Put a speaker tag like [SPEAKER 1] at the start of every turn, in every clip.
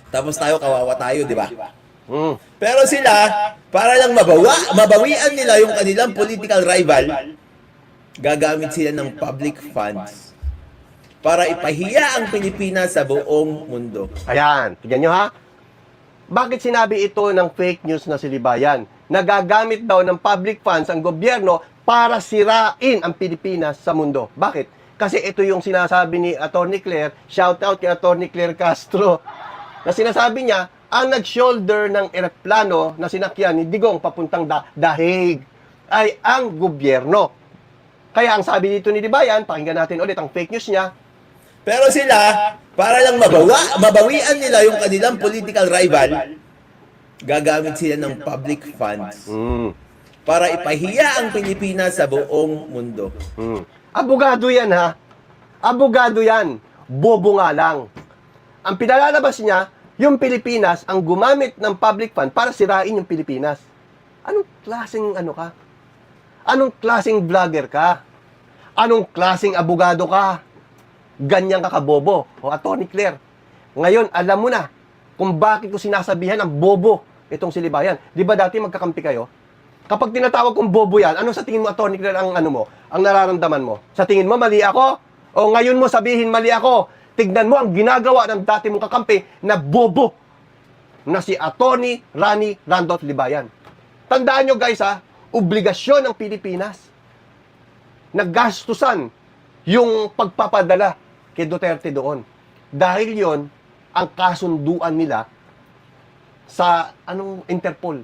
[SPEAKER 1] Tapos tayo, kawawa tayo, di ba?
[SPEAKER 2] Mm.
[SPEAKER 1] Pero sila, para lang mabawian nila yung kanilang political rival, gagamit sila ng public funds para ipahiya ang Pilipinas sa buong mundo.
[SPEAKER 2] Ayan, tignan nyo ha. Bakit sinabi ito ng fake news na si Libayan? Nagagamit daw ng public funds ang gobyerno para sirain ang Pilipinas sa mundo. Bakit? Kasi ito yung sinasabi ni Atty. Claire, shout out kay Atty. Claire Castro, na sinasabi niya, ang nag-shoulder ng eroplano na sinakyan ni Digong papuntang Dahig ay ang gobyerno. Kaya ang sabi dito ni Libayan, pakinggan natin ulit ang fake news niya,
[SPEAKER 1] Pero sila, para lang mabawian nila yung kanilang political rival, gagamit sila ng public funds para ipahiya ang Pilipinas sa buong mundo.
[SPEAKER 2] Abogado yan ha. Abogado yan. Bobo nga lang. Ang pinalalabas niya, yung Pilipinas ang gumamit ng public fund para sirain yung Pilipinas. Anong klaseng ano ka? Anong klaseng vlogger ka? Anong klaseng abogado ka? Ganyan ka kabobo. O Atty. Claire, ngayon alam mo na kung bakit ko sinasabihan ang bobo itong si Libayan. Di ba dati magkakampi kayo? Kapag tinatawag kong bobo yan, ano sa tingin mo, Atty. Claire, ang ano mo, ang nararamdaman mo? Sa tingin mo, mali ako? O ngayon mo sabihin, mali ako? Tignan mo ang ginagawa ng dati mong kakampi na bobo na si Atty. Rani Randolph Libayan. Tandaan nyo guys ha, obligasyon ng Pilipinas naggastusan yung pagpapadala kay Duterte doon. Dahil yon ang kasunduan nila sa Interpol.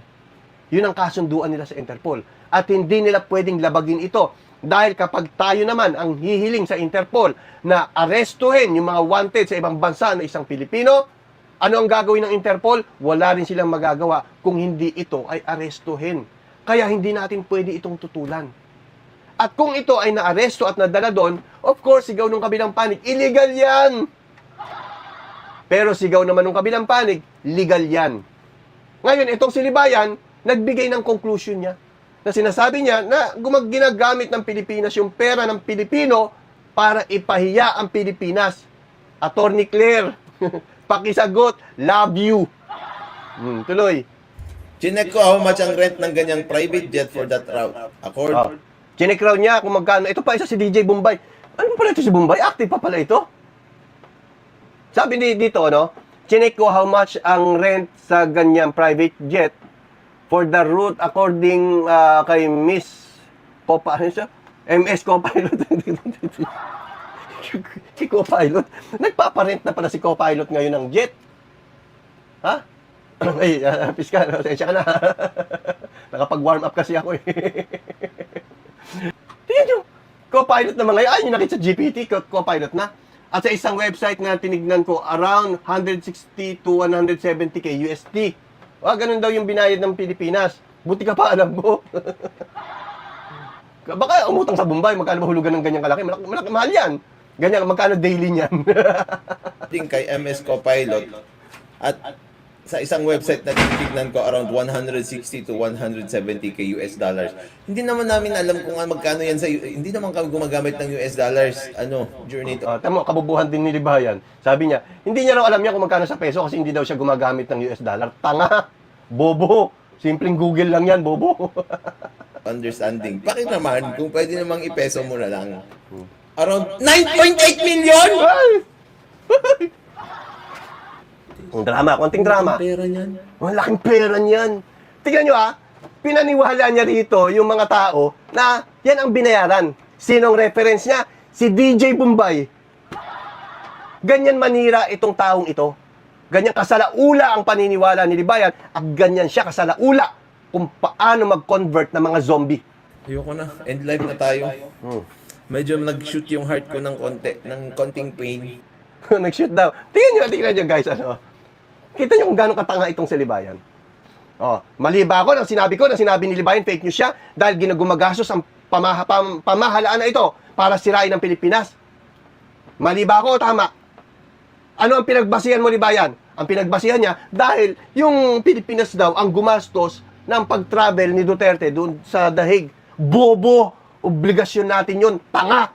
[SPEAKER 2] Yun ang kasunduan nila sa Interpol. At hindi nila pwedeng labagin ito. Dahil kapag tayo naman ang hihiling sa Interpol na arestuhin yung mga wanted sa ibang bansa na isang Pilipino, ano ang gagawin ng Interpol? Wala rin silang magagawa kung hindi ito ay arestuhin. Kaya hindi natin pwede itong tutulan. At kung ito ay naaresto at nadala doon, of course, sigaw ng kabilang panig, illegal yan! Pero sigaw naman ng kabilang panig, legal yan. Ngayon, itong si Libayan, nagbigay ng conclusion niya na sinasabi niya na ginagamit ng Pilipinas yung pera ng Pilipino para ipahiya ang Pilipinas. Atty. Claire, pakisagot, love you. Tuloy.
[SPEAKER 1] Chinek ko how much ang rent ng ganyang private jet for that route. Accord.
[SPEAKER 2] Chinek-raw niya kung magkano. Ito pa isa si DJ Bombay. Ano pala ito si Bombay? Active pa pala ito. Sabi dito, no? Chinek ko how much ang rent sa ganyang private jet for the route according kay Miss Copa, ano siya? MS Copilot. Si Copilot. Nagpaparent na pala si Copilot ngayon ng jet. Ha? Ay, Piskal, sensya ka na. Nakapag-warm up kasi ako eh. Tingnan nyo, Copilot naman ngayon. Ay, yung nakita sa GPT, Copilot na. At sa isang website na tinignan ko, around 160 to 170k USD. Ganun daw yung binayad ng Pilipinas. Buti ka pa, alam mo. Baka umutang sa Bombay, magkano ba hulugan ng ganyang kalaki? Mahal yan. Ganyan, magkano daily niyan?
[SPEAKER 1] Ting kay MS Copilot at sa isang website na titignan ko around 160 to 170k US dollars. Hindi naman namin alam kung magkano yan sa hindi naman kami gumagamit ng US dollars during ito.
[SPEAKER 2] Tama, kabubuhan din ni Libayan. Sabi niya, hindi niya raw alam niya kung magkano sa peso kasi hindi daw siya gumagamit ng US dollar. Tanga, bobo. Simpleng Google lang yan, bobo.
[SPEAKER 1] Understanding. Bakit naman kung pwede namang ipeso mo na lang? Around 9.8 million?
[SPEAKER 2] Drama, konting drama.
[SPEAKER 1] Pera niyan.
[SPEAKER 2] Malaking pera niyan. Tingnan nyo pinaniwala niya rito yung mga tao na yan ang binayaran. Sinong reference niya? Si DJ Bombay. Ganyan manira itong taong ito. Ganyan kasalaula ang paniniwala ni Libayan at ganyan siya kasalaula kung paano mag-convert ng mga zombie.
[SPEAKER 1] Ayoko na. End live na tayo. Medyo nag-shoot yung heart ko ng konting pain.
[SPEAKER 2] Nag-shoot daw. Tingnan nyo guys, kita nyo kung gano'ng katanga itong si Libayan. Mali ba ako nang sinabi ko, nang sinabi ni Libayan, fake news siya dahil ginagumagastos ang pamahalaan na ito para sirain ang Pilipinas? Mali ba ako o tama? Ano ang pinagbasihan mo, Libayan? Ang pinagbasihan niya dahil yung Pilipinas daw ang gumastos ng pag-travel ni Duterte doon sa Dahig. Bobo! Obligasyon natin yun. Tanga!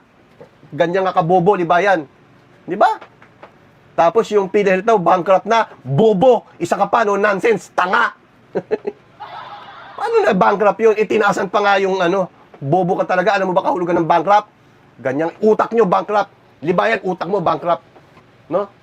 [SPEAKER 2] Ganyan nga kabobo, Libayan. Di ba? Tapos yung PhilHealth daw, bankrupt na, bobo, isa ka pa, no, nonsense, tanga. Paano na bankrupt yun? Itinaasan pa nga yung bobo ka talaga, alam mo ba kahulugan ng bankrupt? Ganyang utak nyo, bankrupt. Libayan, utak mo, bankrupt. No?